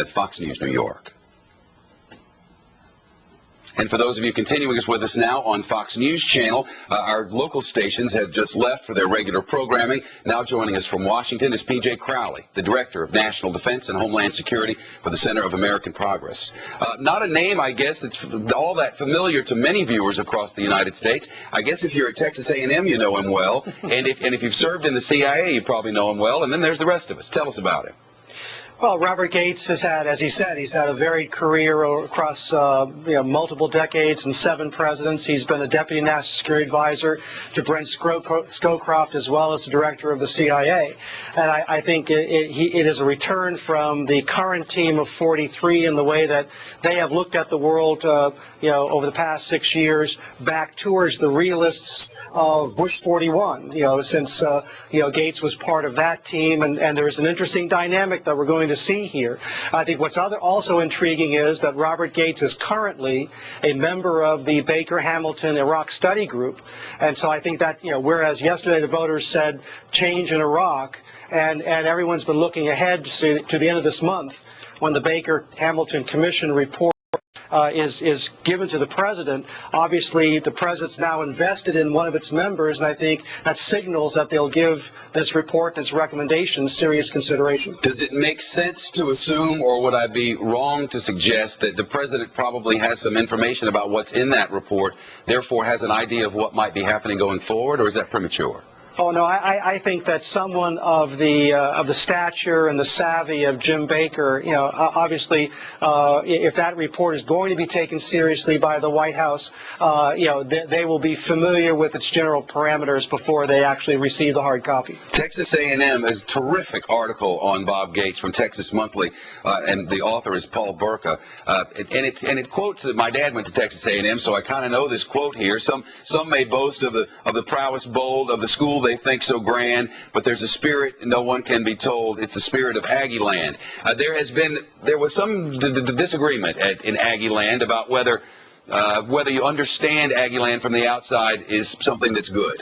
Fox News, New York. And for those of you continuing with us now on Fox News Channel, our local stations have just left for their regular programming. Now joining us from Washington is PJ Crowley, the Director of National Defense and Homeland Security for the Center of American Progress. Not a name, I guess, that's all that familiar to many viewers across the United States. I guess if you're at Texas A&M, you know him well. And if you've served in the CIA, you probably know him well. And then there's the rest of us. Tell us about him. Well, Robert Gates has had, as he said, he's had a varied career across multiple decades and 7 presidents. He's been a Deputy National Security Advisor to Brent Scowcroft as well as the Director of the CIA. And I think it is a return from the current team of 43 in the way that they have looked at the world over the past 6 years back towards the realists of Bush 41, since Gates was part of that team, and there's an interesting dynamic that we're going to see here. I think what's also intriguing is that Robert Gates is currently a member of the Baker-Hamilton Iraq Study Group, and so I think that, whereas yesterday the voters said change in Iraq, and everyone's been looking ahead to the end of this month when the Baker-Hamilton Commission report is given to the president. Obviously, the president's now invested in one of its members, and I think that signals that they'll give this report and its recommendations serious consideration. Does it make sense to assume, or would I be wrong to suggest, that the president probably has some information about what's in that report, therefore has an idea of what might be happening going forward, or is that premature? Oh no, I think that someone of the stature and the savvy of Jim Baker, obviously, if that report is going to be taken seriously by the White House, they will be familiar with its general parameters before they actually receive the hard copy. Texas A&M has a terrific article on Bob Gates from Texas Monthly, and the author is Paul Burka, and it quotes that my dad went to Texas A&M, so I kind of know this quote here. Some may boast of the prowess bold of the school they think so grand, but there's a spirit no one can be told. It's the spirit of Aggie Land. There was some disagreement in Aggie Land about whether you understand Aggie Land from the outside is something that's good.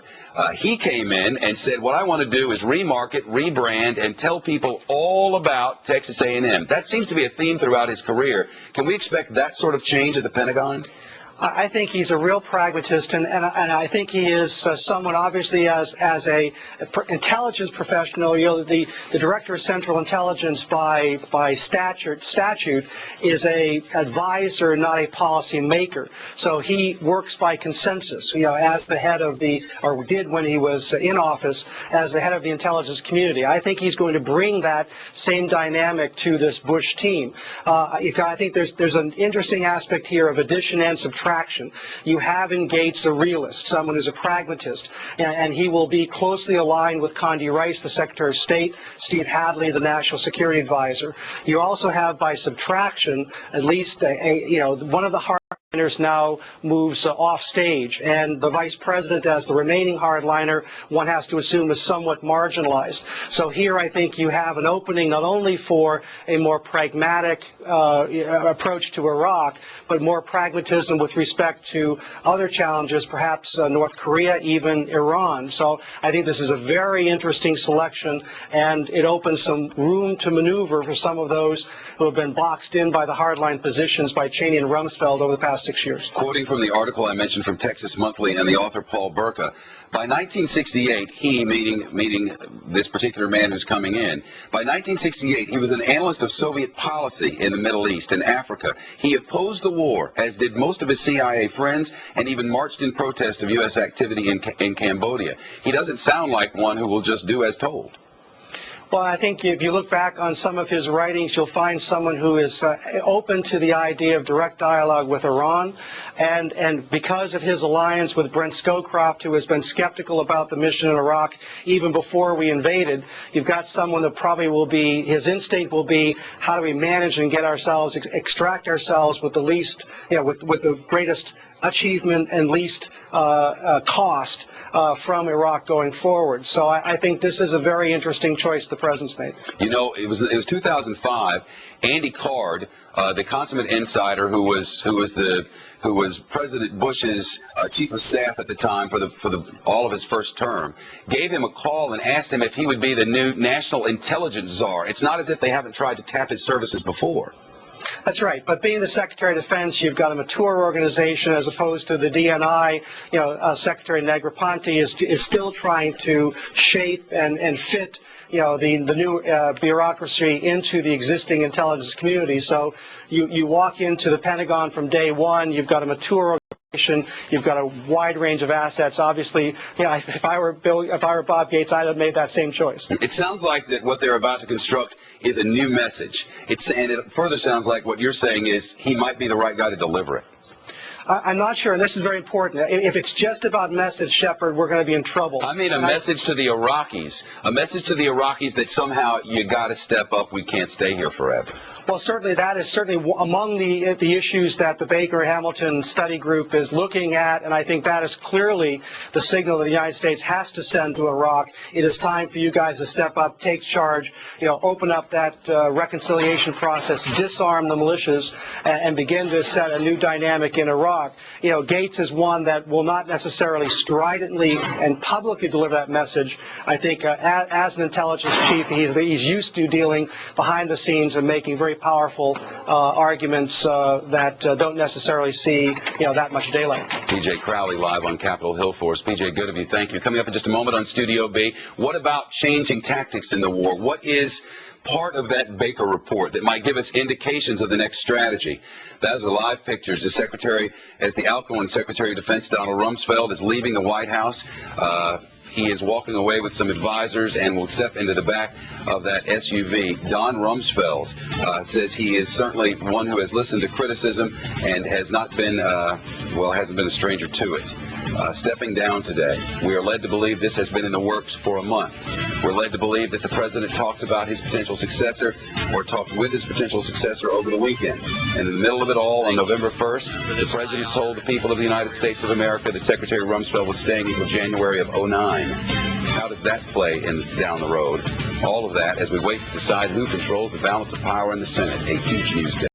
He came in and said, what I want to do is remarket, rebrand, and tell people all about Texas A&M. That seems to be a theme throughout his career. Can we expect that sort of change at the Pentagon? I think he's a real pragmatist, and I think he is someone, obviously, as a intelligence professional. The Director of Central Intelligence by statute is a advisor, not a policy maker. So he works by consensus. As the head of or did when he was in office, as the head of the intelligence community. I think he's going to bring that same dynamic to this Bush team. I think there's an interesting aspect here of addition and subtraction. You have in Gates a realist, someone who's a pragmatist, and he will be closely aligned with Condi Rice, the Secretary of State, Steve Hadley, the National Security Advisor. You also have, by subtraction, at least one of the hardliners now moves off stage, and the Vice President, as the remaining hardliner, one has to assume is somewhat marginalized. So here I think you have an opening not only for a more pragmatic approach to Iraq, but more pragmatism with respect to other challenges, perhaps North Korea, even Iran. So I think this is a very interesting selection, and it opens some room to maneuver for some of those who have been boxed in by the hardline positions by Cheney and Rumsfeld over the past 6 years. Quoting from the article I mentioned from Texas Monthly and the author Paul Burka, by 1968, he, meaning this particular man who's coming in, by 1968, he was an analyst of Soviet policy in the Middle East and Africa. He opposed the war, as did most of his CIA friends, and even marched in protest of U.S. activity in Cambodia. He doesn't sound like one who will just do as told. Well, I think if you look back on some of his writings, you'll find someone who is open to the idea of direct dialogue with Iran, and because of his alliance with Brent Scowcroft, who has been skeptical about the mission in Iraq even before we invaded, you've got someone that probably will be, his instinct will be, how do we manage and get ourselves, extract ourselves with the least, with the greatest achievement and least cost from Iraq going forward. So I think this is a very interesting choice the president's made. You know, it was 2005. Andy Card, the consummate insider who was President Bush's chief of staff at the time for all of his first term, gave him a call and asked him if he would be the new national intelligence czar. It's not as if they haven't tried to tap his services before. That's right. But being the Secretary of Defense, you've got a mature organization as opposed to the DNI. You know, Secretary Negroponte is still trying to shape and fit, you know, the new bureaucracy into the existing intelligence community. So you walk into the Pentagon from day one, you've got a mature organization, you've got a wide range of assets. Obviously, you know, if I were Bob Gates, I'd have made that same choice. It sounds like that what they're about to construct is a new message. And it further sounds like what you're saying is he might be the right guy to deliver it. I'm not sure, and this is very important. If it's just about message, Shepard, we're going to be in trouble. I mean a message to the Iraqis, that somehow you got to step up. We can't stay here forever. Well, certainly that is certainly among the issues that the Baker-Hamilton study group is looking at, and I think that is clearly the signal that the United States has to send to Iraq. It is time for you guys to step up, take charge, you know, open up that reconciliation process, disarm the militias, and begin to set a new dynamic in Iraq. You know, Gates is one that will not necessarily stridently and publicly deliver that message. I think as an intelligence chief, he's used to dealing behind the scenes and making very powerful arguments that don't necessarily see, you know, that much daylight. PJ Crowley live on Capitol Hill for us. PJ, good of you. Thank you. Coming up in just a moment on Studio B, what about changing tactics in the war? What is part of that Baker report that might give us indications of the next strategy? Those are live pictures. As the outgoing Secretary of Defense, Donald Rumsfeld, is leaving the White House. He is walking away with some advisors and will step into the back of that SUV. Don Rumsfeld says he is certainly one who has listened to criticism and has not been, hasn't been a stranger to it. Stepping down today. We are led to believe this has been in the works for a month. We're led to believe that the president talked about his potential successor or talked with his potential successor over the weekend. And in the middle of it all, on November 1st, the president told the people of the United States of America that Secretary Rumsfeld was staying until January of '09. How does that play down the road? All of that as we wait to decide who controls the balance of power in the Senate. A huge news day.